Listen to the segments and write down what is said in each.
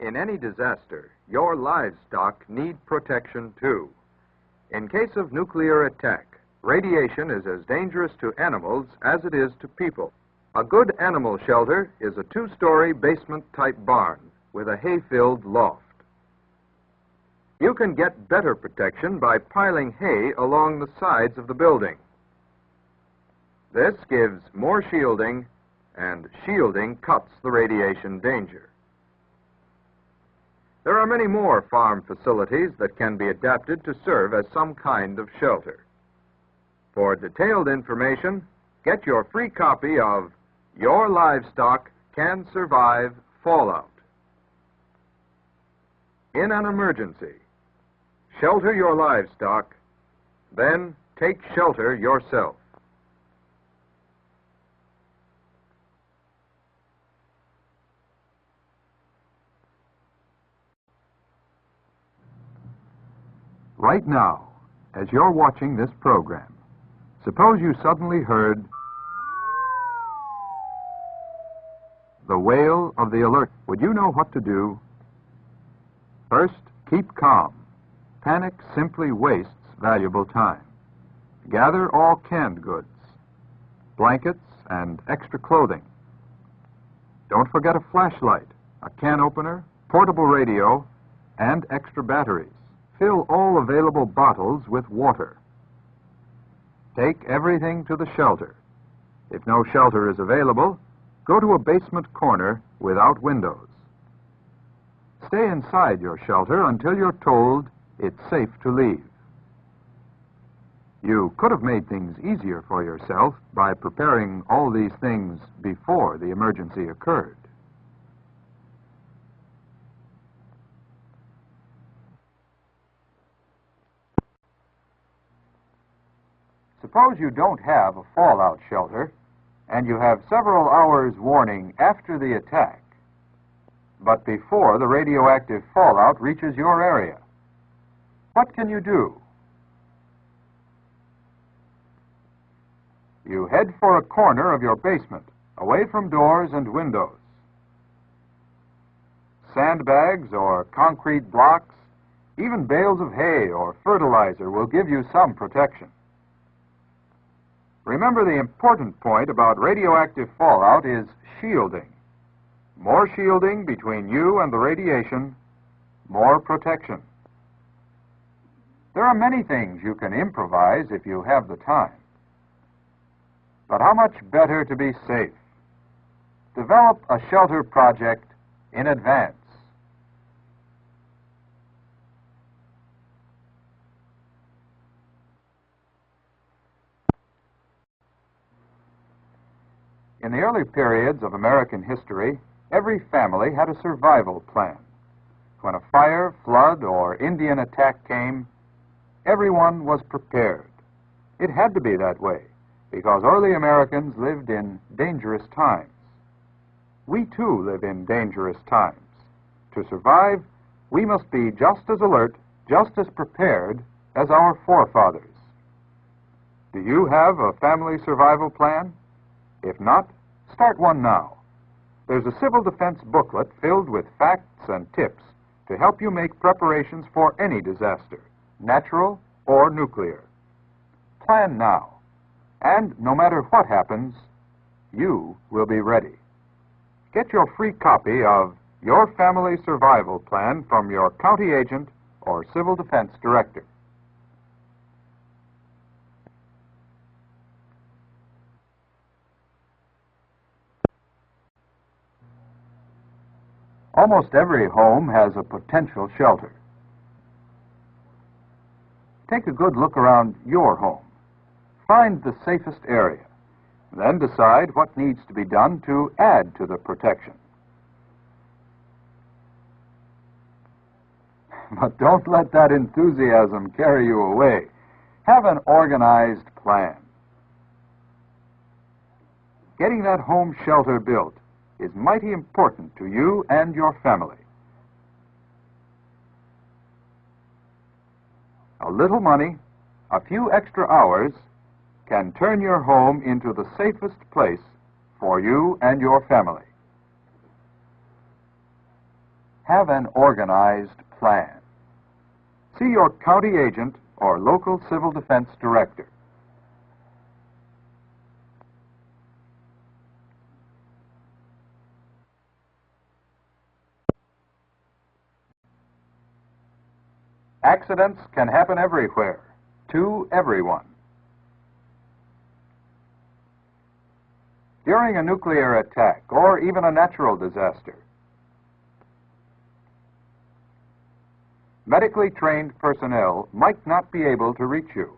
In any disaster, your livestock need protection too. In case of nuclear attack, radiation is as dangerous to animals as it is to people. A good animal shelter is a two-story basement-type barn with a hay-filled loft. You can get better protection by piling hay along the sides of the building. This gives more shielding, and shielding cuts the radiation danger. There are many more farm facilities that can be adapted to serve as some kind of shelter. For detailed information, get your free copy of Your Livestock Can Survive Fallout. In an emergency, shelter your livestock, then take shelter yourself. Right now, as you're watching this program, suppose you suddenly heard the wail of the alert. Would you know what to do? First, keep calm. Panic simply wastes valuable time. Gather all canned goods, blankets, and extra clothing. Don't forget a flashlight, a can opener, portable radio, and extra batteries. Fill all available bottles with water. Take everything to the shelter. If no shelter is available, go to a basement corner without windows. Stay inside your shelter until you're told it's safe to leave. You could have made things easier for yourself by preparing all these things before the emergency occurred. Suppose you don't have a fallout shelter, and you have several hours warning after the attack, but before the radioactive fallout reaches your area. What can you do? You head for a corner of your basement, away from doors and windows. Sandbags or concrete blocks, even bales of hay or fertilizer will give you some protection. Remember, the important point about radioactive fallout is shielding. More shielding between you and the radiation, more protection. There are many things you can improvise if you have the time. But how much better to be safe? Develop a shelter project in advance. In the early periods of American history, every family had a survival plan. When a fire, flood, or Indian attack came, everyone was prepared. It had to be that way, because early Americans lived in dangerous times. We too live in dangerous times. To survive, we must be just as alert, just as prepared as our forefathers. Do you have a family survival plan? If not, start one now. There's a civil defense booklet filled with facts and tips to help you make preparations for any disaster, natural or nuclear. Plan now, and no matter what happens, you will be ready. Get your free copy of Your Family Survival Plan from your county agent or civil defense director. Almost every home has a potential shelter. Take a good look around your home. Find the safest area. Then decide what needs to be done to add to the protection. But don't let that enthusiasm carry you away. Have an organized plan. Getting that home shelter built is mighty important to you and your family. A little money, a few extra hours, can turn your home into the safest place for you and your family. have an organized plan. See your county agent or local civil defense director. Accidents can happen everywhere, to everyone. During a nuclear attack or even a natural disaster, medically trained personnel might not be able to reach you.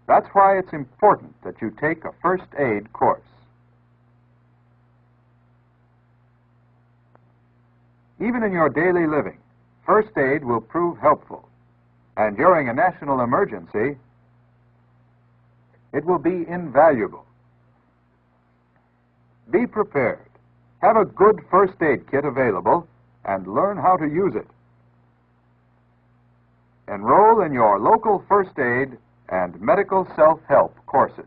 That's why it's important that you take a first aid course. Even in your daily living, first aid will prove helpful, and during a national emergency, it will be invaluable. Be prepared. Have a good first aid kit available and learn how to use it. Enroll in your local first aid and medical self-help courses.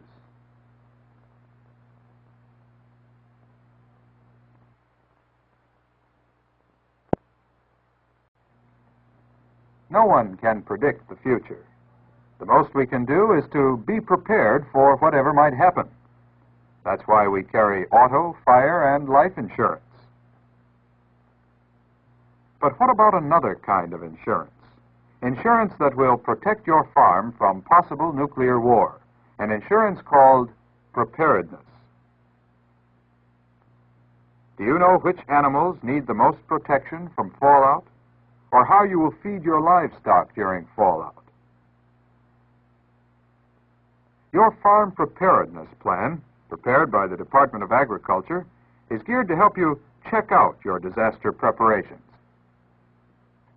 No one can predict the future. The most we can do is to be prepared for whatever might happen. That's why we carry auto, fire, and life insurance. But what about another kind of insurance? Insurance that will protect your farm from possible nuclear war. An insurance called preparedness. Do you know which animals need the most protection from fallout? Or how you will feed your livestock during fallout? Your farm preparedness plan, prepared by the Department of Agriculture, is geared to help you check out your disaster preparations,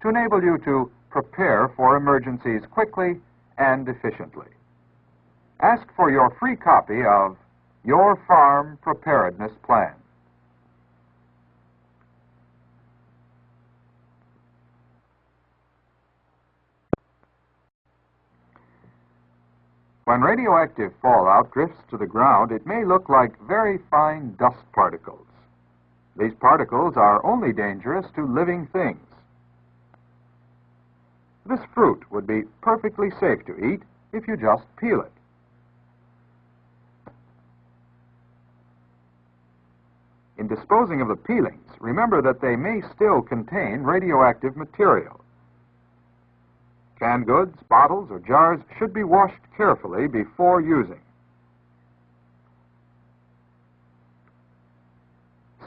to enable you to prepare for emergencies quickly and efficiently. Ask for your free copy of Your Farm Preparedness Plan. When radioactive fallout drifts to the ground, it may look like very fine dust particles. These particles are only dangerous to living things. This fruit would be perfectly safe to eat if you just peel it. In disposing of the peelings, remember that they may still contain radioactive material. Canned goods, bottles, or jars should be washed carefully before using.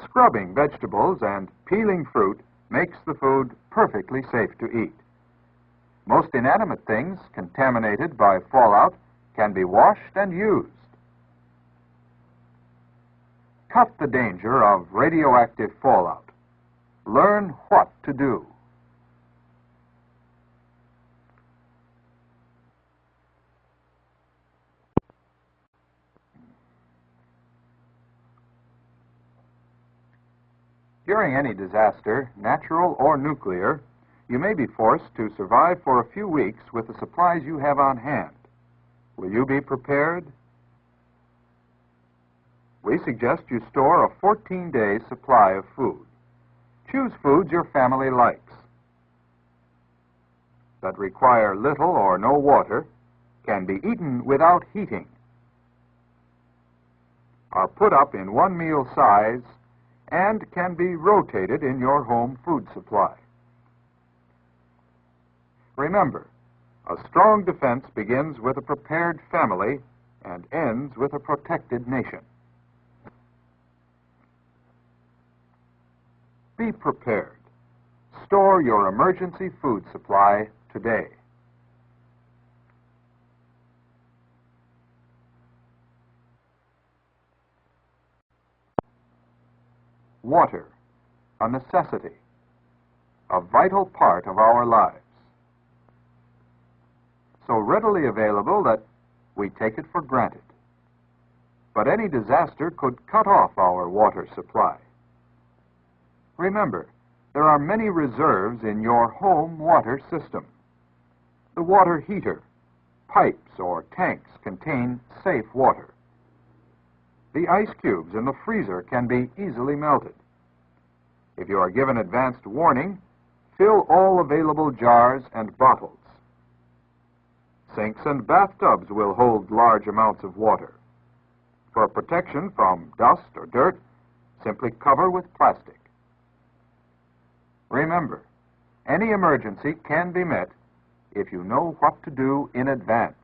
Scrubbing vegetables and peeling fruit makes the food perfectly safe to eat. Most inanimate things contaminated by fallout can be washed and used. Cut the danger of radioactive fallout. Learn what to do. During any disaster, natural or nuclear, you may be forced to survive for a few weeks with the supplies you have on hand. Will you be prepared? We suggest you store a 14-day supply of food. Choose foods your family likes, that require little or no water, can be eaten without heating, are put up in one meal size, and can be rotated in your home food supply. Remember, a strong defense begins with a prepared family and ends with a protected nation. Be prepared. Store your emergency food supply today. Water, a necessity, a vital part of our lives. So readily available that we take it for granted. But any disaster could cut off our water supply. Remember, there are many reserves in your home water system. The water heater, pipes, or tanks contain safe water. The ice cubes in the freezer can be easily melted. If you are given advanced warning, fill all available jars and bottles. Sinks and bathtubs will hold large amounts of water. For protection from dust or dirt, simply cover with plastic. Remember, any emergency can be met if you know what to do in advance.